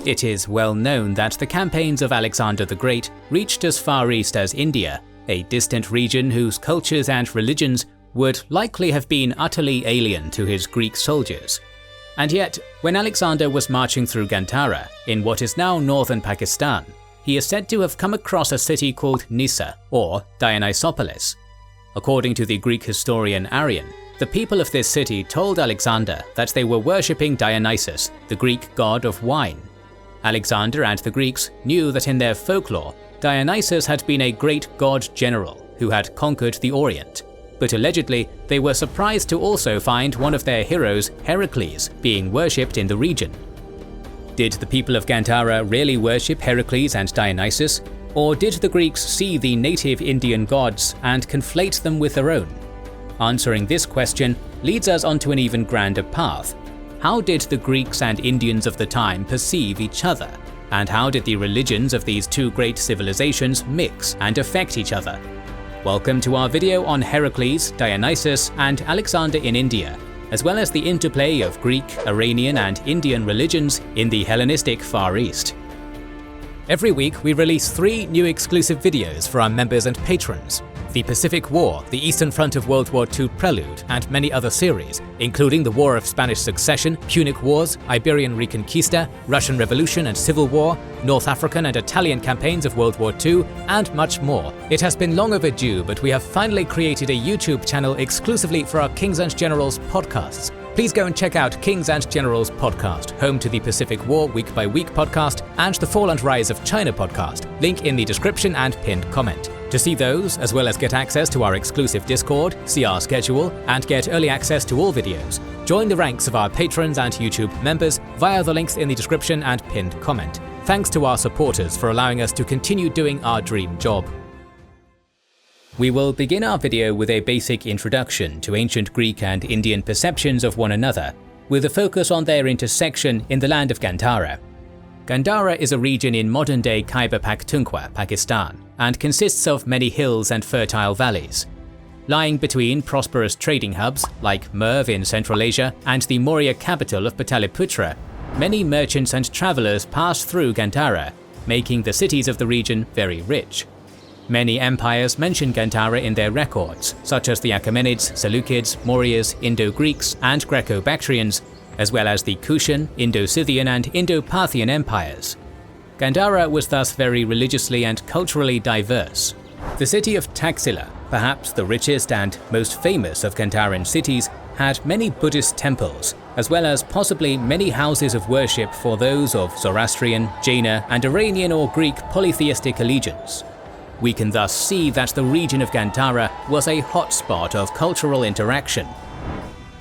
It is well known that the campaigns of Alexander the Great reached as far east as India, a distant region whose cultures and religions would likely have been utterly alien to his Greek soldiers. And yet, when Alexander was marching through Gandhara, in what is now northern Pakistan, he is said to have come across a city called Nyssa, or Dionysopolis. According to the Greek historian Arrian, the people of this city told Alexander that they were worshipping Dionysos, the Greek god of wine. Alexander and the Greeks knew that in their folklore, Dionysos had been a great god general who had conquered the Orient, but allegedly they were surprised to also find one of their heroes, Herakles, being worshipped in the region. Did the people of Gandhara really worship Herakles and Dionysos, or did the Greeks see the native Indian gods and conflate them with their own? Answering this question leads us onto an even grander path. How did the Greeks and Indians of the time perceive each other? And how did the religions of these two great civilizations mix and affect each other? Welcome to our video on Herakles, Dionysos, and Alexander in India, as well as the interplay of Greek, Iranian, and Indian religions in the Hellenistic Far East. Every week we release 3 new exclusive videos for our members and patrons. The Pacific War, the Eastern Front of World War II Prelude, and many other series, including the War of Spanish Succession, Punic Wars, Iberian Reconquista, Russian Revolution and Civil War, North African and Italian campaigns of World War II, and much more. It has been long overdue, but we have finally created a YouTube channel exclusively for our Kings and Generals podcasts. Please go and check out Kings and Generals podcast, home to the Pacific War Week by Week podcast and the Fall and Rise of China podcast, link in the description and pinned comment. To see those, as well as get access to our exclusive Discord, see our schedule, and get early access to all videos, join the ranks of our patrons and YouTube members via the links in the description and pinned comment. Thanks to our supporters for allowing us to continue doing our dream job. We will begin our video with a basic introduction to ancient Greek and Indian perceptions of one another, with a focus on their intersection in the land of Gandhara. Gandhara is a region in modern-day Khyber Pakhtunkhwa, Pakistan, and consists of many hills and fertile valleys. Lying between prosperous trading hubs like Merv in Central Asia and the Maurya capital of Pataliputra, many merchants and travellers pass through Gandhara, making the cities of the region very rich. Many empires mention Gandhara in their records, such as the Achaemenids, Seleucids, Mauryas, Indo-Greeks, and Greco-Bactrians, as well as the Kushan, Indo-Scythian, and Indo-Parthian empires. Gandhara was thus very religiously and culturally diverse. The city of Taxila, perhaps the richest and most famous of Gandharan cities, had many Buddhist temples, as well as possibly many houses of worship for those of Zoroastrian, Jaina, and Iranian or Greek polytheistic allegiance. We can thus see that the region of Gandhara was a hotspot of cultural interaction.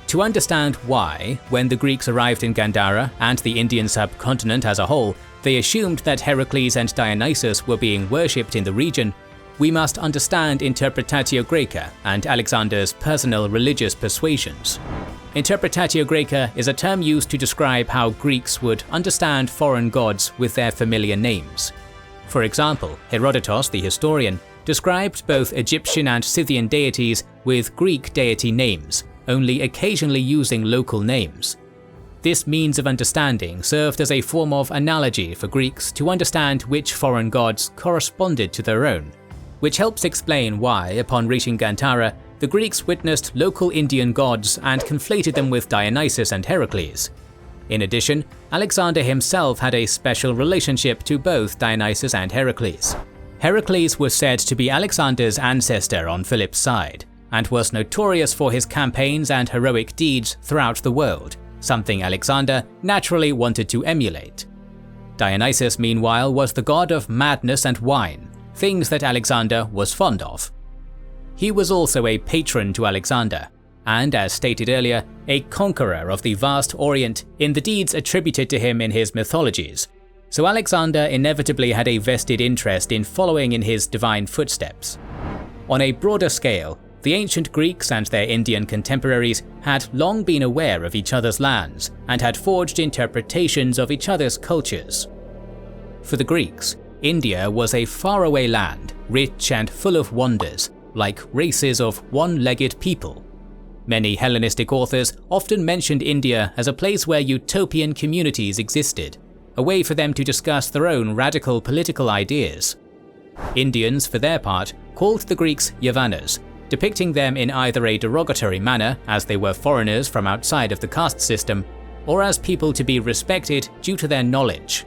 To understand why, when the Greeks arrived in Gandhara and the Indian subcontinent as a whole, they assumed that Herakles and Dionysos were being worshipped in the region, we must understand Interpretatio Graeca and Alexander's personal religious persuasions. Interpretatio Graeca is a term used to describe how Greeks would understand foreign gods with their familiar names. For example, Herodotus, the historian, described both Egyptian and Scythian deities with Greek deity names, only occasionally using local names. This means of understanding served as a form of analogy for Greeks to understand which foreign gods corresponded to their own, which helps explain why, upon reaching Gandhara, the Greeks witnessed local Indian gods and conflated them with Dionysos and Herakles. In addition, Alexander himself had a special relationship to both Dionysos and Herakles. Herakles was said to be Alexander's ancestor on Philip's side, and was notorious for his campaigns and heroic deeds throughout the world, something Alexander naturally wanted to emulate. Dionysos, meanwhile, was the god of madness and wine, things that Alexander was fond of. He was also a patron to Alexander, and as stated earlier, a conqueror of the vast Orient in the deeds attributed to him in his mythologies, so Alexander inevitably had a vested interest in following in his divine footsteps. On a broader scale, the ancient Greeks and their Indian contemporaries had long been aware of each other's lands and had forged interpretations of each other's cultures. For the Greeks, India was a faraway land, rich and full of wonders, like races of one-legged people. Many Hellenistic authors often mentioned India as a place where utopian communities existed. a way for them to discuss their own radical political ideas. Indians, for their part, called the Greeks Yavanas, depicting them in either a derogatory manner as they were foreigners from outside of the caste system, or as people to be respected due to their knowledge.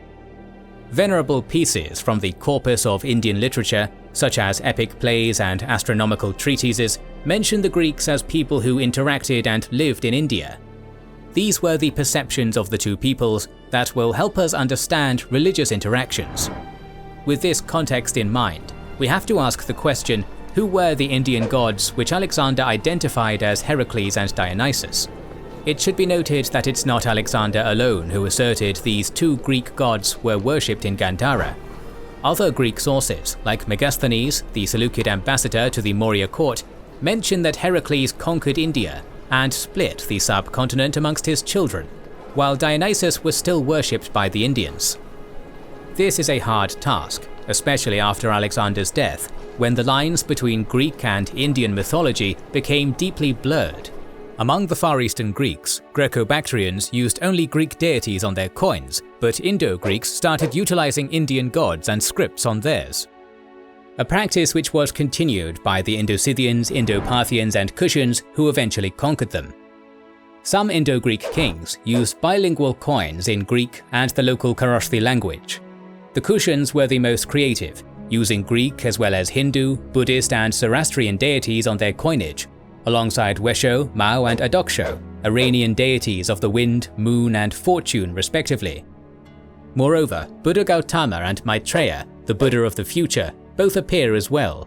Venerable pieces from the corpus of Indian literature, such as epic plays and astronomical treatises, mention the Greeks as people who interacted and lived in India. These were the perceptions of the two peoples that will help us understand religious interactions. With this context in mind, we have to ask the question, who were the Indian gods which Alexander identified as Herakles and Dionysos? It should be noted that it's not Alexander alone who asserted these two Greek gods were worshipped in Gandhara. Other Greek sources, like Megasthenes, the Seleucid ambassador to the Maurya court, mention that Herakles conquered India and split the subcontinent amongst his children, while Dionysus was still worshipped by the Indians. This is a hard task, especially after Alexander's death, when the lines between Greek and Indian mythology became deeply blurred. Among the Far Eastern Greeks, Greco-Bactrians used only Greek deities on their coins, but Indo-Greeks started utilizing Indian gods and scripts on theirs. A practice which was continued by the Indo-Scythians, Indo-Parthians and Kushans who eventually conquered them. Some Indo-Greek kings used bilingual coins in Greek and the local Kharosthi language. The Kushans were the most creative, using Greek as well as Hindu, Buddhist and Zoroastrian deities on their coinage, alongside Wesho, Mao and Adoksho, Iranian deities of the wind, moon and fortune respectively. Moreover, Buddha Gautama and Maitreya, the Buddha of the future, both appear as well.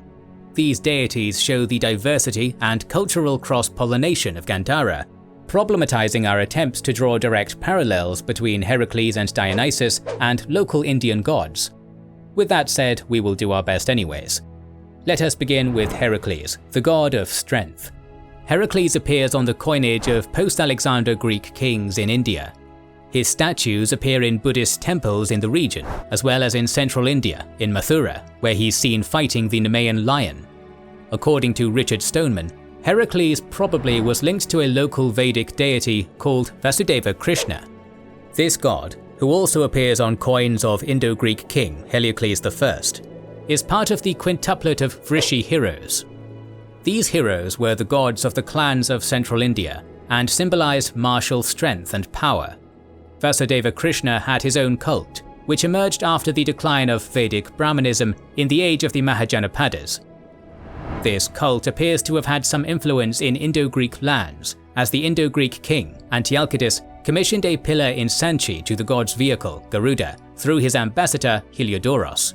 These deities show the diversity and cultural cross-pollination of Gandhara, problematizing our attempts to draw direct parallels between Herakles and Dionysus and local Indian gods. With that said, we will do our best anyways. Let us begin with Herakles, the god of strength. Herakles appears on the coinage of post-Alexander Greek kings in India. His statues appear in Buddhist temples in the region, as well as in central India, in Mathura, where he's seen fighting the Nemean lion. According to Richard Stoneman, Herakles probably was linked to a local Vedic deity called Vasudeva Krishna. This god, who also appears on coins of Indo-Greek king Herakles I, is part of the quintuplet of Vrishi heroes. These heroes were the gods of the clans of central India and symbolized martial strength and power. Vasudeva Krishna had his own cult, which emerged after the decline of Vedic Brahmanism in the age of the Mahajanapadas. This cult appears to have had some influence in Indo-Greek lands, as the Indo-Greek king, Antiochus, commissioned a pillar in Sanchi to the god's vehicle, Garuda, through his ambassador Heliodoros.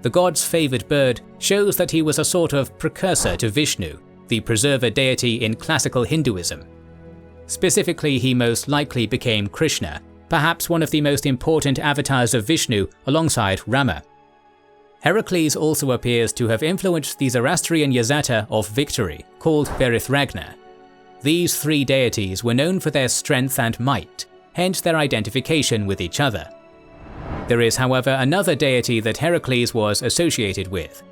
The god's favored bird shows that he was a sort of precursor to Vishnu, the preserver deity in classical Hinduism. Specifically, he most likely became Krishna, perhaps one of the most important avatars of Vishnu alongside Rama. Herakles also appears to have influenced the Zoroastrian Yasata of victory, called Berith-Ragna. These three deities were known for their strength and might, hence their identification with each other. There is, however, another deity that Herakles was associated with.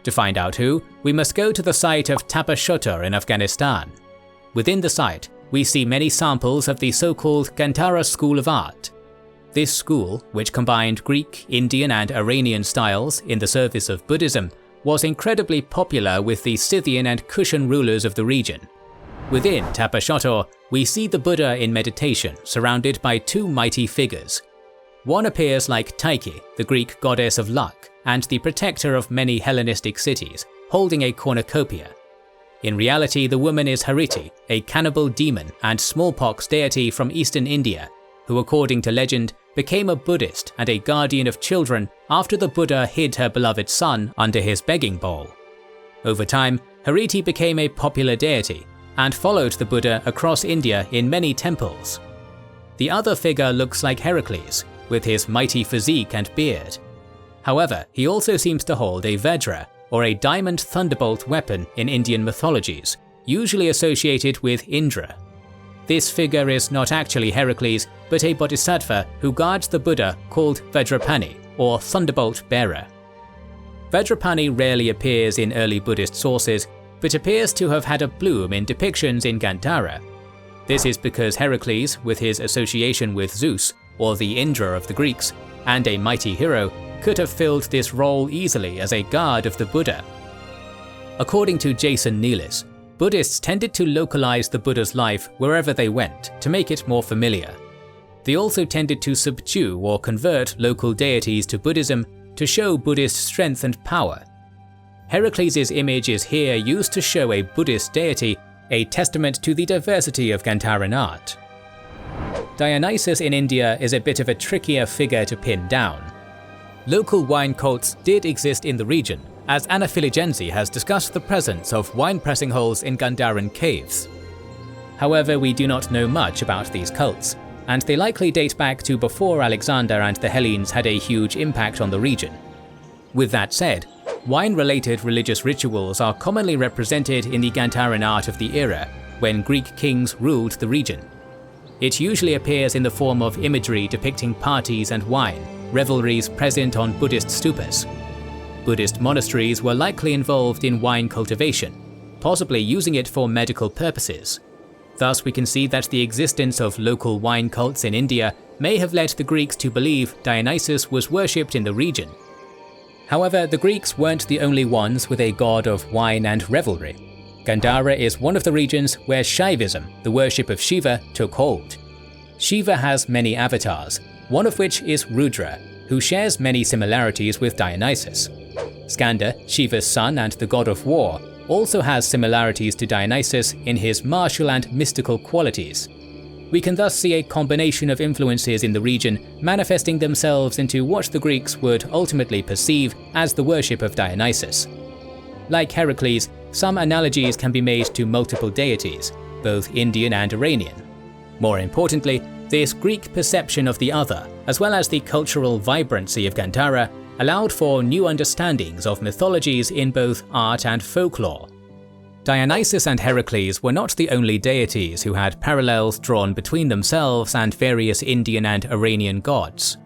To find out who, we must go to the site of Tapashotar in Afghanistan. Within the site, we see many samples of the so-called Gandhara school of art. This school, which combined Greek, Indian and Iranian styles in the service of Buddhism, was incredibly popular with the Scythian and Kushan rulers of the region. Within Tapashotar, we see the Buddha in meditation, surrounded by two mighty figures. One appears like Tyche, the Greek goddess of luck and the protector of many Hellenistic cities, holding a cornucopia. In reality, the woman is Hariti, a cannibal demon and smallpox deity from eastern India, who according to legend became a Buddhist and a guardian of children after the Buddha hid her beloved son under his begging bowl. Over time, Hariti became a popular deity and followed the Buddha across India in many temples. The other figure looks like Herakles, with his mighty physique and beard. However, he also seems to hold a Vajra, or a diamond thunderbolt weapon in Indian mythologies, usually associated with Indra. This figure is not actually Herakles, but a bodhisattva who guards the Buddha called Vajrapani, or thunderbolt bearer. Vajrapani rarely appears in early Buddhist sources, but appears to have had a bloom in depictions in Gandhara. This is because Herakles, with his association with Zeus, or the Indra of the Greeks, and a mighty hero, could have filled this role easily as a guard of the Buddha. According to Jason Nealis, Buddhists tended to localize the Buddha's life wherever they went to make it more familiar. They also tended to subdue or convert local deities to Buddhism to show Buddhist strength and power. Herakles' image is here used to show a Buddhist deity, a testament to the diversity of Gandharan art. Dionysos in India is a bit of a trickier figure to pin down. Local wine cults did exist in the region, as Anna Filigenzi has discussed the presence of wine pressing holes in Gandharan caves. However, we do not know much about these cults, and they likely date back to before Alexander and the Hellenes had a huge impact on the region. With that said, wine-related religious rituals are commonly represented in the Gandharan art of the era, when Greek kings ruled the region. It usually appears in the form of imagery depicting parties and wine, revelries present on Buddhist stupas. Buddhist monasteries were likely involved in wine cultivation, possibly using it for medical purposes. Thus, we can see that the existence of local wine cults in India may have led the Greeks to believe Dionysus was worshipped in the region. However, the Greeks weren't the only ones with a god of wine and revelry. Gandhara is one of the regions where Shaivism, the worship of Shiva, took hold. Shiva has many avatars, one of which is Rudra, who shares many similarities with Dionysus. Skanda, Shiva's son and the god of war, also has similarities to Dionysus in his martial and mystical qualities. We can thus see a combination of influences in the region manifesting themselves into what the Greeks would ultimately perceive as the worship of Dionysus. Like Herakles, some analogies can be made to multiple deities, both Indian and Iranian. More importantly, this Greek perception of the other, as well as the cultural vibrancy of Gandhara, allowed for new understandings of mythologies in both art and folklore. Dionysus and Herakles were not the only deities who had parallels drawn between themselves and various Indian and Iranian gods.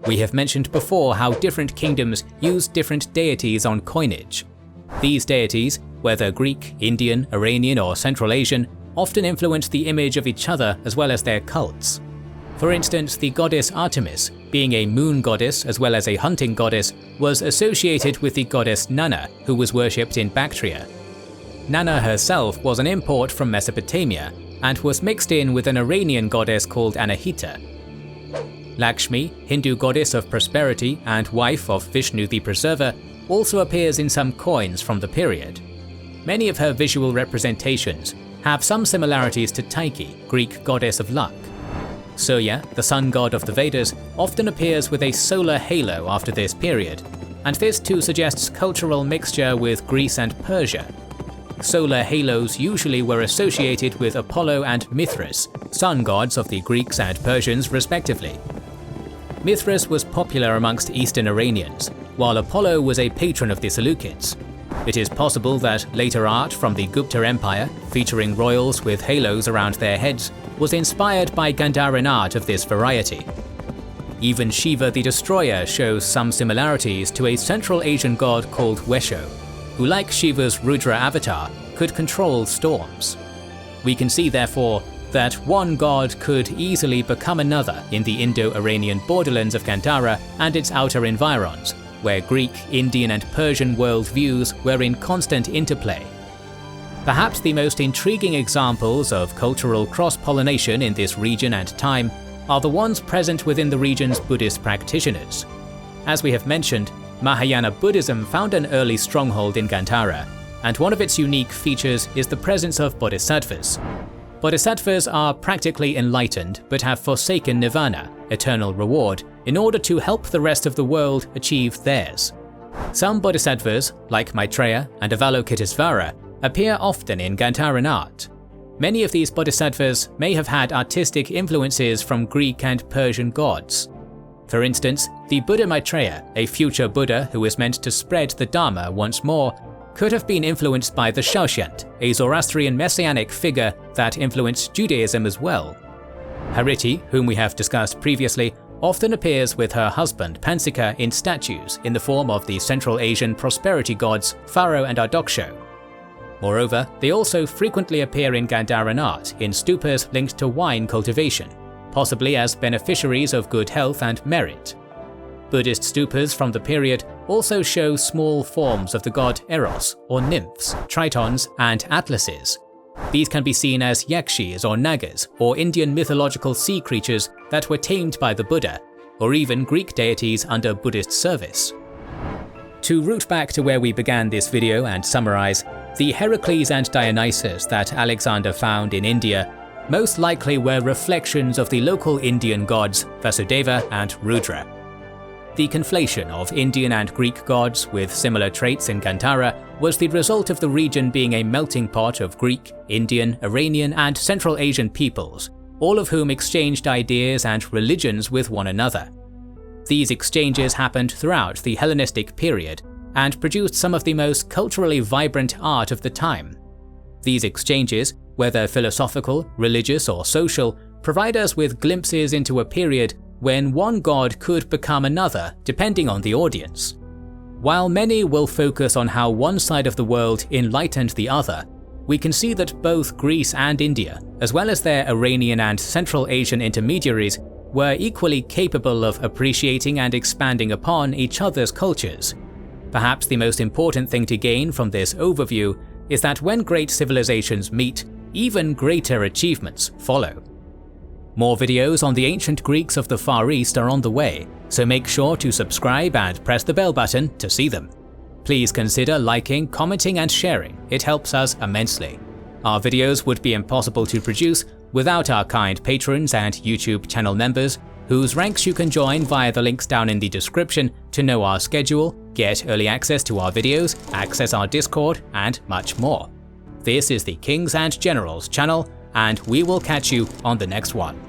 We have mentioned before how different kingdoms used different deities on coinage. These deities, whether Greek, Indian, Iranian or Central Asian, often influenced the image of each other as well as their cults. For instance, the goddess Artemis, being a moon goddess as well as a hunting goddess, was associated with the goddess Nana, who was worshipped in Bactria. Nana herself was an import from Mesopotamia and was mixed in with an Iranian goddess called Anahita. Lakshmi, Hindu goddess of prosperity and wife of Vishnu the Preserver, also appears in some coins from the period. Many of her visual representations have some similarities to Tyche, Greek goddess of luck. Surya, the sun god of the Vedas, often appears with a solar halo after this period, and this too suggests cultural mixture with Greece and Persia. Solar halos usually were associated with Apollo and Mithras, sun gods of the Greeks and Persians respectively. Mithras was popular amongst Eastern Iranians, while Apollo was a patron of the Seleucids. It is possible that later art from the Gupta Empire, featuring royals with halos around their heads, was inspired by Gandharan art of this variety. Even Shiva the Destroyer shows some similarities to a Central Asian god called Wesho, who, like Shiva's Rudra avatar, could control storms. We can see therefore that one god could easily become another in the Indo-Iranian borderlands of Gandhara and its outer environs, where Greek, Indian and Persian worldviews were in constant interplay. Perhaps the most intriguing examples of cultural cross-pollination in this region and time are the ones present within the region's Buddhist practitioners. As we have mentioned, Mahayana Buddhism found an early stronghold in Gandhara, and one of its unique features is the presence of bodhisattvas. Bodhisattvas are practically enlightened but have forsaken nirvana, eternal reward, in order to help the rest of the world achieve theirs. Some bodhisattvas, like Maitreya and Avalokitesvara, appear often in Gandharan art. Many of these bodhisattvas may have had artistic influences from Greek and Persian gods. For instance, the Buddha Maitreya, a future Buddha who is meant to spread the Dharma once more, could have been influenced by the Shaushant, a Zoroastrian messianic figure that influenced Judaism as well. Hariti, whom we have discussed previously, often appears with her husband Pansika in statues in the form of the Central Asian prosperity gods Pharaoh and Ardoksho. Moreover, they also frequently appear in Gandharan art in stupas linked to wine cultivation, possibly as beneficiaries of good health and merit. Buddhist stupas from the period also show small forms of the god Eros, or nymphs, tritons, and atlases. These can be seen as yakshis or nagas, or Indian mythological sea creatures that were tamed by the Buddha, or even Greek deities under Buddhist service. To root back to where we began this video and summarize, the Herakles and Dionysos that Alexander found in India most likely were reflections of the local Indian gods Vasudeva and Rudra. The conflation of Indian and Greek gods with similar traits in Gandhara was the result of the region being a melting pot of Greek, Indian, Iranian, and Central Asian peoples, all of whom exchanged ideas and religions with one another. These exchanges happened throughout the Hellenistic period and produced some of the most culturally vibrant art of the time. These exchanges, whether philosophical, religious, or social, provide us with glimpses into a period when one god could become another depending on the audience. While many will focus on how one side of the world enlightened the other, we can see that both Greece and India, as well as their Iranian and Central Asian intermediaries, were equally capable of appreciating and expanding upon each other's cultures. Perhaps the most important thing to gain from this overview is that when great civilizations meet, even greater achievements follow. More videos on the ancient Greeks of the Far East are on the way, so make sure to subscribe and press the bell button to see them. Please consider liking, commenting, and sharing, it helps us immensely. Our videos would be impossible to produce without our kind patrons and YouTube channel members, whose ranks you can join via the links down in the description to know our schedule, get early access to our videos, access our Discord, and much more. This is the Kings and Generals channel, and we will catch you on the next one.